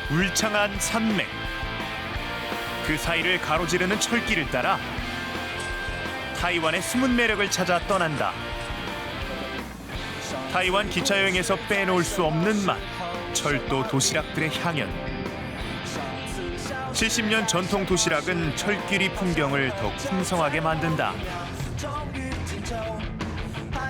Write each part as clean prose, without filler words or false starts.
울창한 산맥, 그 사이를 가로지르는 철길을 따라 타이완의 숨은 매력을 찾아 떠난다. 타이완 기차 여행에서 빼놓을 수 없는 맛, 철도 도시락들의 향연. 70년 전통 도시락은 철길이 풍경을 더 풍성하게 만든다.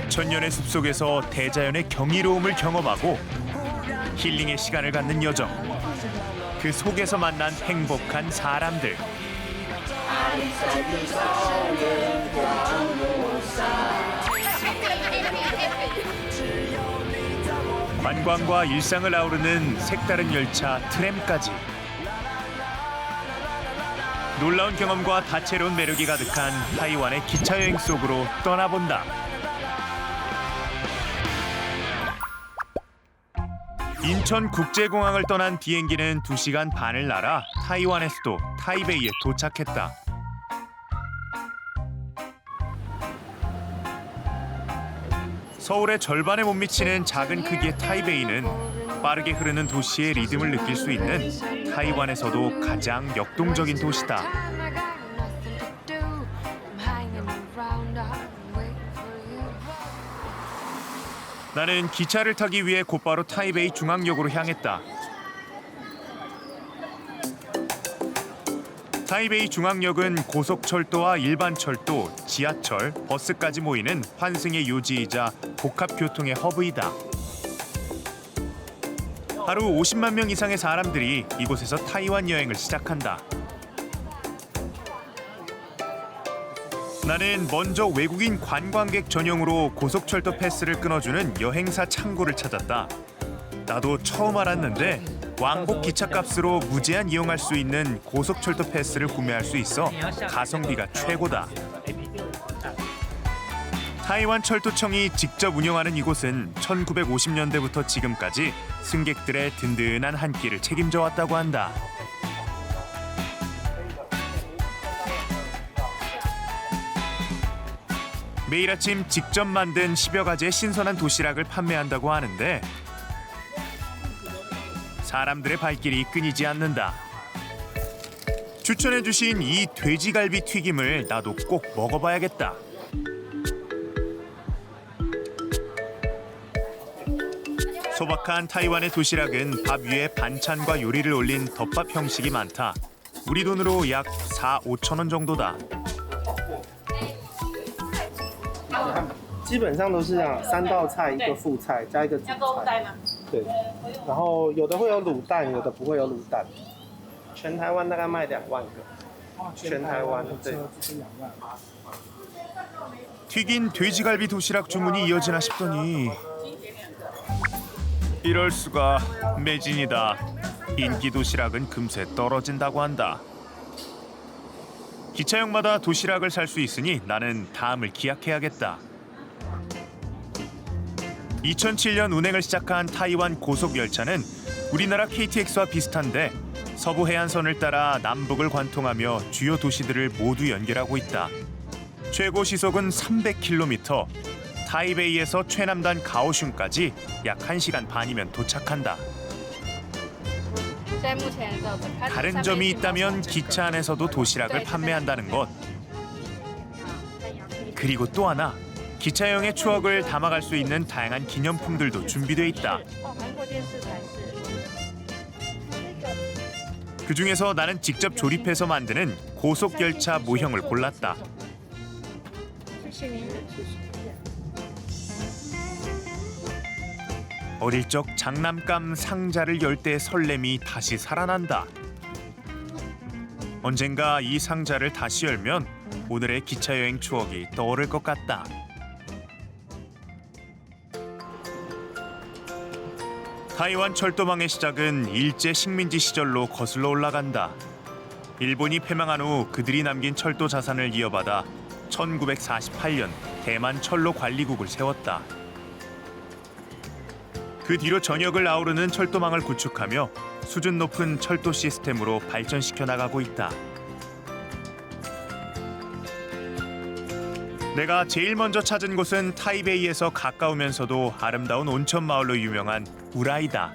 천년의 숲속에서 대자연의 경이로움을 경험하고 힐링의 시간을 갖는 여정. 그 속에서 만난 행복한 사람들. 관광과 일상을 아우르는 색다른 열차 트램까지. 놀라운 경험과 다채로운 매력이 가득한 타이완의 기차 여행 속으로 떠나본다. 인천국제공항을 떠난 비행기는 2시간 반을 날아 타이완의 수도 타이베이에 도착했다. 서울의 절반에 못 미치는 작은 크기의 타이베이는 빠르게 흐르는 도시의 리듬을 느낄 수 있는 타이완에서도 가장 역동적인 도시다. 나는 기차를 타기 위해 곧바로 타이베이 중앙역으로 향했다. 타이베이 중앙역은 고속철도와 일반철도, 지하철, 버스까지 모이는 환승의 요지이자 복합교통의 허브이다. 하루 50만 명 이상의 사람들이 이곳에서 타이완 여행을 시작한다. 나는 먼저 외국인 관광객 전용으로 고속철도 패스를 끊어주는 여행사 창구를 찾았다. 나도 처음 알았는데 왕복 기차값으로 무제한 이용할 수 있는 고속철도 패스를 구매할 수 있어 가성비가 최고다. 타이완 철도청이 직접 운영하는 이곳은 1950년대부터 지금까지 승객들의 든든한 한 끼를 책임져 왔다고 한다. 매일 아침 직접 만든 10여 가지의 신선한 도시락을 판매한다고 하는데 사람들의 발길이 끊이지 않는다. 추천해주신 이 돼지갈비 튀김을 나도 꼭 먹어봐야겠다. 소박한 타이완의 도시락은 밥 위에 반찬과 요리를 올린 덮밥 형식이 많다. 우리 돈으로 약 4, 5천 원 정도다. 基本上都是这样，3道菜一个副菜加一个主菜。对，然后有的会有卤蛋，有的不会有卤蛋。全台湾大概卖2万个。全台湾对。 튀긴 돼지갈비 도시락 주문이 이어지나 싶더니 이럴 수가, 매진이다. 인기 도시락은 금세 떨어진다고 한다. 기차역마다 도시락을 살 수 있으니 나는 다음을 기약해야겠다. 2007년 운행을 시작한 타이완 고속열차는 우리나라 KTX와 비슷한데 서부 해안선을 따라 남북을 관통하며 주요 도시들을 모두 연결하고 있다. 최고 시속은 300km, 타이베이에서 최남단 가오슝까지 약 1시간 반이면 도착한다. 다른 점이 있다면 기차 안에서도 도시락을 판매한다는 것. 그리고 또 하나, 기차여행의 추억을 담아갈 수 있는 다양한 기념품들도 준비돼 있다. 그중에서 나는 직접 조립해서 만드는 고속열차 모형을 골랐다. 어릴 적 장난감 상자를 열 때 설렘이 다시 살아난다. 언젠가 이 상자를 다시 열면 오늘의 기차여행 추억이 떠오를 것 같다. 타이완 철도망의 시작은 일제 식민지 시절로 거슬러 올라간다. 일본이 패망한 후 그들이 남긴 철도 자산을 이어받아 1948년 대만 철로 관리국을 세웠다. 그 뒤로 전역을 아우르는 철도망을 구축하며 수준 높은 철도 시스템으로 발전시켜 나가고 있다. 내가 제일 먼저 찾은 곳은 타이베이에서 가까우면서도 아름다운 온천 마을로 유명한 우라이다.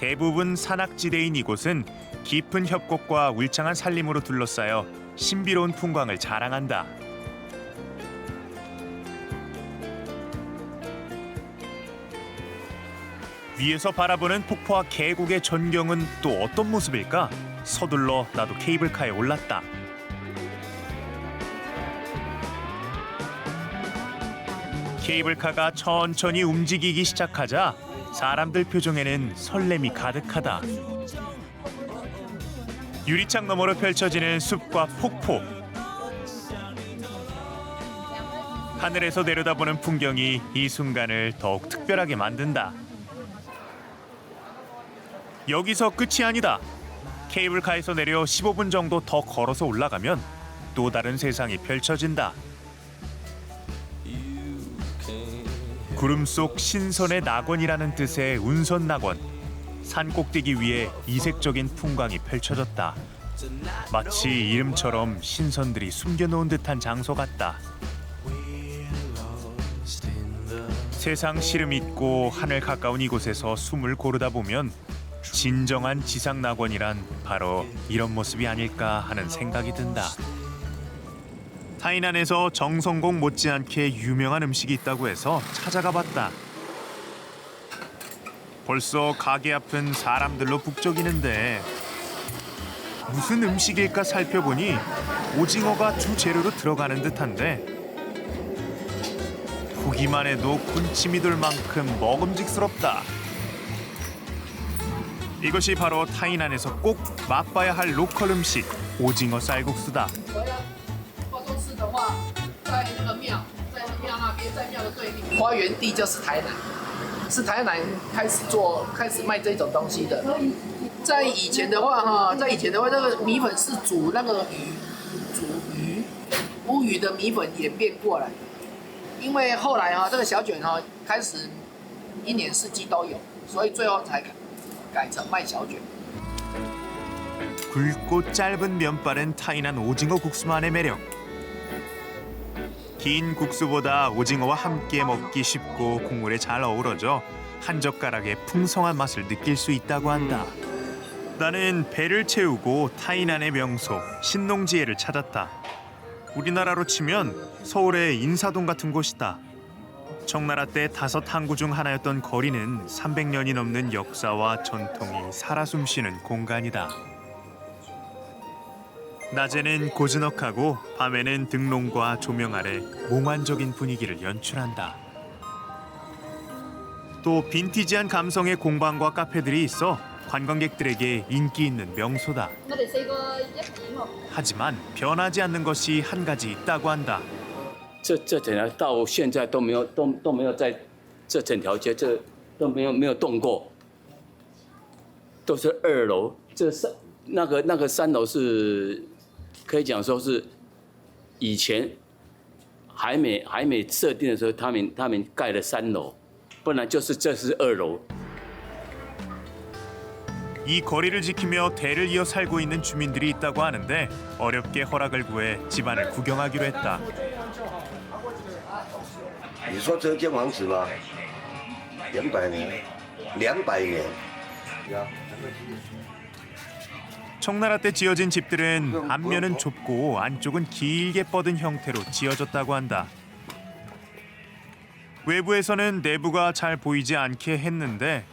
대부분 산악지대인 이곳은 깊은 협곡과 울창한 산림으로 둘러싸여 신비로운 풍광을 자랑한다. 위에서 바라보는 폭포와 계곡의 전경은 또 어떤 모습일까? 서둘러 나도 케이블카에 올랐다. 케이블카가 천천히 움직이기 시작하자 사람들 표정에는 설렘이 가득하다. 유리창 너머로 펼쳐지는 숲과 폭포. 하늘에서 내려다보는 풍경이 이 순간을 더욱 특별하게 만든다. 여기서 끝이 아니다. 케이블카에서 내려 15분 정도 더 걸어서 올라가면 또 다른 세상이 펼쳐진다. 구름 속 신선의 낙원이라는 뜻의 운선낙원. 산 꼭대기 위에 이색적인 풍광이 펼쳐졌다. 마치 이름처럼 신선들이 숨겨놓은 듯한 장소 같다. 세상 시름 있고 하늘 가까운 이곳에서 숨을 고르다 보면 진정한 지상낙원이란 바로 이런 모습이 아닐까 하는 생각이 든다. 타이난에서 정성공 못지않게 유명한 음식이 있다고 해서 찾아가 봤다. 벌써 가게 앞은 사람들로 북적이는데 무슨 음식일까 살펴보니 오징어가 주 재료로 들어가는 듯한데 보기만 해도 군침이 돌 만큼 먹음직스럽다. 이것이 바로 타이난에서 꼭 맛봐야 할 로컬 음식 오징어 쌀국수다. 花园地就是台南，是台南开始卖这种东西的。在以前的话，那个米粉是煮那个乌鱼的米粉演变过来，因为后来这个小卷开始一年四季都有，所以最后才改成卖小卷。 굵고 짧은 면발은 타이난 오징어 국수만의 매력. 긴 국수보다 오징어와 함께 먹기 쉽고 국물에 잘 어우러져 한 젓가락의 풍성한 맛을 느낄 수 있다고 한다. 나는 배를 채우고 타이난의 명소 신농지에를 찾았다. 우리나라로 치면 서울의 인사동 같은 곳이다. 청나라 때 5항구 중 하나였던 거리는 300년이 넘는 역사와 전통이 살아 숨쉬는 공간이다. 낮에는 고즈넉하고 밤에는 등롱과 조명 아래 몽환적인 분위기를 연출한다. 또 빈티지한 감성의 공방과 카페들이 있어 관광객들에게 인기 있는 명소다. 하지만 변하지 않는 것이 한 가지 있다고 한다. 这整条到现在都没有在这整条街都没有动过，都是2楼。这那个3楼是可以讲说是以前还没设定的时候，他们盖了3楼，不然就是这是2楼。 이 거리를 지키며 대를 이어 살고 있는 주민들이 있다고 하는데 어렵게 허락을 구해 집안을 구경하기로 했다. 你说这间房子吗？200年，200年。 청나라 때 지어진 집들은 앞면은 좁고 안쪽은 길게 뻗은 형태로 지어졌다고 한다. 외부에서는 내부가 잘 보이지 않게 했는데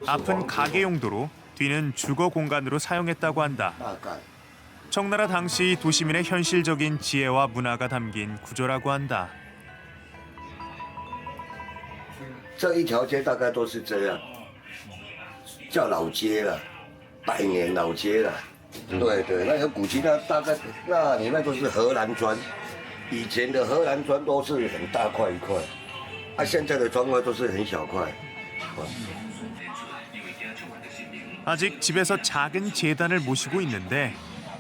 앞은 가게 용도로 뒤는 주거 공간으로 사용했다고 한다. 청나라 당시 도시민의 현실적인 지혜와 문화가 담긴 구조라고 한다. 这一条街大概都是这样，叫老街了，100年老街了。对对，那个古迹那大概那里面都是荷兰砖，以前的荷兰砖都是很大块一块，现在的砖块都是很小块。 아직 집에서 작은 제단을 모시고 있는데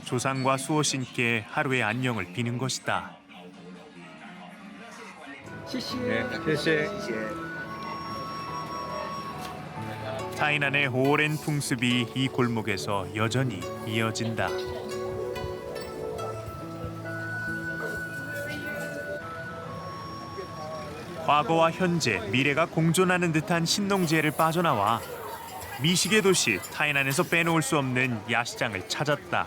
조상과 수호신께 하루의 안녕을 비는 것이다. 谢谢。 타이난의 오랜 풍습이 이 골목에서 여전히 이어진다. 과거와 현재, 미래가 공존하는 듯한 신농지에를 빠져나와 미식의 도시 타이난에서 빼놓을 수 없는 야시장을 찾았다.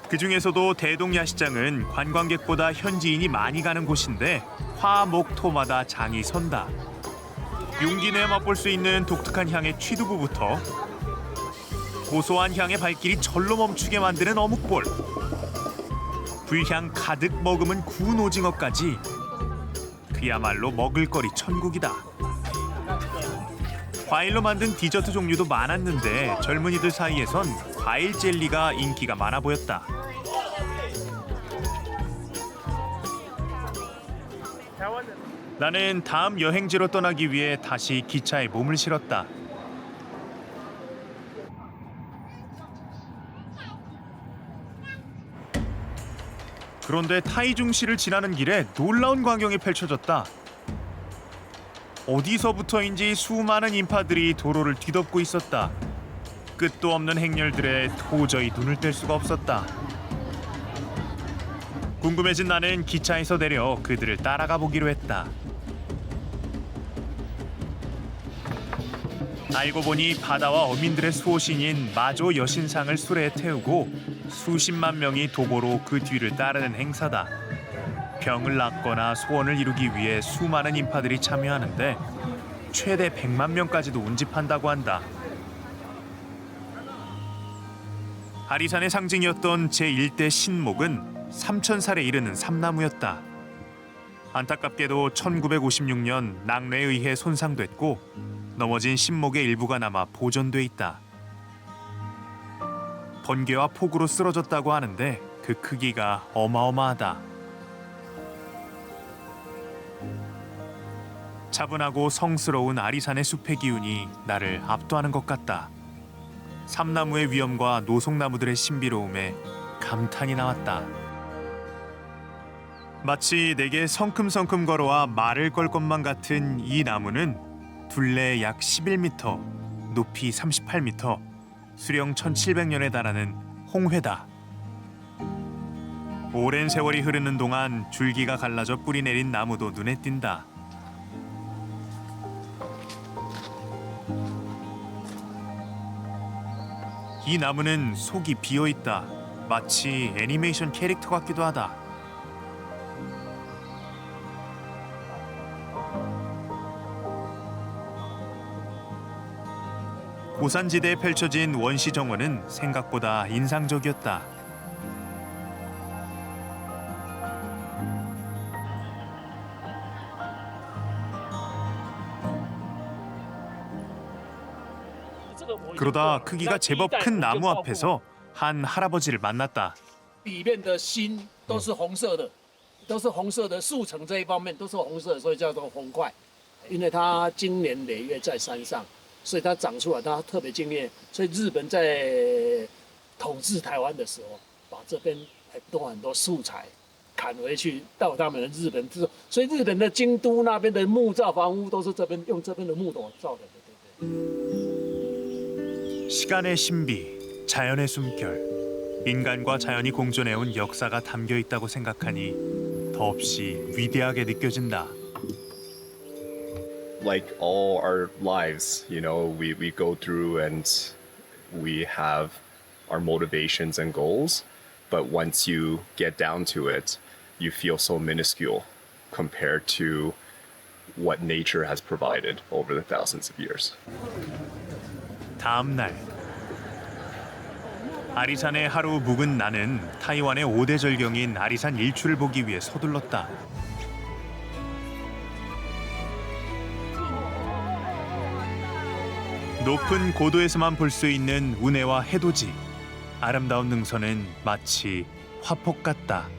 그중에서도 대동 야시장은 관광객보다 현지인이 많이 가는 곳인데 화목토마다 장이 선다. 용기 내어 맛볼 수 있는 독특한 향의 취두부부터 고소한 향의 발길이 절로 멈추게 만드는 어묵볼, 불향 가득 머금은 구운 오징어까지 그야말로 먹을거리 천국이다. 과일로 만든 디저트 종류도 많았는데 젊은이들 사이에선 과일 젤리가 인기가 많아 보였다. 나는 다음 여행지로 떠나기 위해 다시 기차에 몸을 실었다. 그런데 타이중시를 지나는 길에 놀라운 광경이 펼쳐졌다. 어디서부터인지 수많은 인파들이 도로를 뒤덮고 있었다. 끝도 없는 행렬들에 도저히 눈을 뗄 수가 없었다. 궁금해진 나는 기차에서 내려 그들을 따라가 보기로 했다. 알고 보니 바다와 어민들의 수호신인 마조 여신상을 수레에 태우고 수십만 명이 도보로 그 뒤를 따르는 행사다. 병을 낫거나 소원을 이루기 위해 수많은 인파들이 참여하는데 최대 100만 명까지도 운집한다고 한다. 아리산의 상징이었던 제1대 신목은 3,000살에 이르는 삼나무였다. 안타깝게도 1956년 낙뢰에 의해 손상됐고 넘어진 신목의 일부가 남아 보존돼 있다. 번개와 폭우로 쓰러졌다고 하는데 그 크기가 어마어마하다. 차분하고 성스러운 아리산의 숲의 기운이 나를 압도하는 것 같다. 삼나무의 위엄과 노송나무들의 신비로움에 감탄이 나왔다. 마치 내게 성큼성큼 걸어와 말을 걸 것만 같은 이 나무는 둘레 약 11m, 높이 38m, 수령 1700년에 달하는 홍회다. 오랜 세월이 흐르는 동안 줄기가 갈라져 뿌리 내린 나무도 눈에 띈다. 이 나무는 속이 비어있다. 마치 애니메이션 캐릭터 같기도 하다. 고산지대에 펼쳐진 원시 정원은 생각보다 인상적이었다. 그러다 크기가 제법 큰 나무 앞에서 한 할아버지를 만났다. 里面的心都是红色的，都是红色的，树层这一方面都是红色的，所以叫做红块。因为它经年累月在山上，所以它长出来它特别惊艳。所以日本在统治台湾的时候，把这边很多素材砍回去到他们的日本制，所以日本的京都那边的木造房屋都是用这边的木头造的。对对对。 시간의 신비, 자연의 숨결, 인간과 자연이 공존해온 역사가 담겨 있다고 생각하니 더없이 위대하게 느껴진다. Like all our lives, you know, we go through and we have our motivations and goals, but once you get down to it, you feel so minuscule compared to what nature has provided over the thousands of years. 다음 날 아리산의 하루 묵은 나는 타이완의 5대 절경인 아리산 일출을 보기 위해 서둘렀다. 높은 고도에서만 볼 수 있는 운해와 해돋이. 아름다운 능선은 마치 화폭 같다.